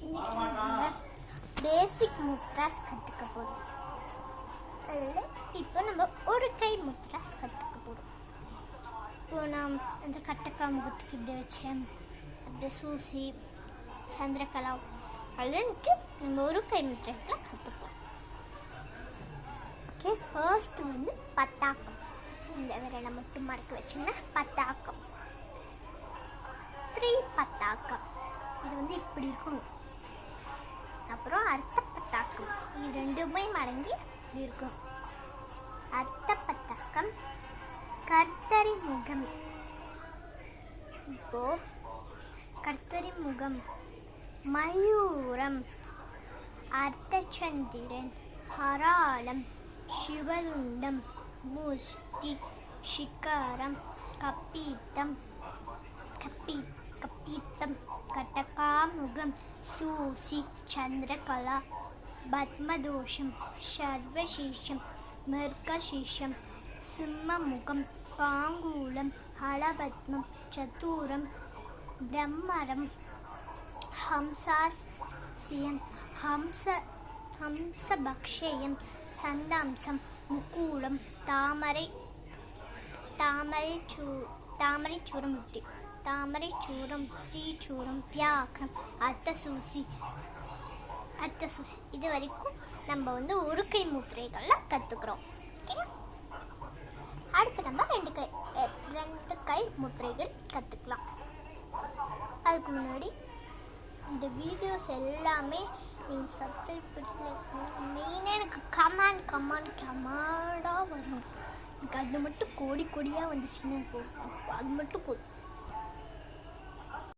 இன்னைக்கு நம்ம பேசிக் முத்ராஸ் கற்றுக்க போகிறோம். அதில் இப்போ நம்ம ஒரு கை முத்ராஸ் கற்றுக்க போகிறோம். இப்போ நான் அந்த கட்டக்கா முகத்துக்கு இப்படி வச்சேன், அப்படி சூசி சந்திரகலா அதுக்கு நம்ம ஒரு கை முத்திரைகளை கற்றுப்போம். ஓகே, ஃபர்ஸ்ட் வந்து பத்தாக்கம். இந்த விரலை மட்டும் மடக்கி வச்சிங்கன்னா பத்தாக்கம். 3 பத்தாக்கம், இது வந்து இப்படி இருக்கணும். அப்புறம் அர்த்த பத்தாக்கம், இது ரெண்டுமே மடங்கி இப்படி இருக்கணும். அர்த்த பத்தாக்கம். கர்த்தரி முகம். இப்போ கர்த்தரி முகம், மயூரம், அர்த்தச்சந்திரன், ஹராளம், சிவதுண்டம், முஷ்டி, சிகாரம், கப்பீத்தம், கப்பீத்தம், கட்டகாமுகம், சூசி, சந்திரகலா, பத்மதோஷம், சர்வசீஷம், மிருகசீஷம், சிம்மமுகம், பாங்கூலம், ஹலபத்மம், சதுரம், பிரம்மரம், ஹம்சாசியம், ஹம்சபக்ஷயம், சந்தாம்சம், முக்கூலம், தாமரை சூரமுட்டி, தாமரை சூரம், ஸ்ரீசூரம், வியாக்கரம், அர்த்தசூசி. இது வரைக்கும் நம்ம வந்து ஒரு கை முத்திரைகள்லாம் கற்றுக்குறோம். ஓகே, அடுத்து நம்ம ரெண்டு கை முத்திரைகள் கற்றுக்கலாம். அதுக்கு முன்னாடி இந்த வீடியோஸ் எல்லாமே நீங்கள் சப்ஸ்கிரைப் பண்ணி மெயினாக எனக்கு கமாண்டாக வரணும். எனக்கு அது மட்டும் கோடி கோடியாக வந்துச்சுன்னு போதும், அது மட்டும் போதும்.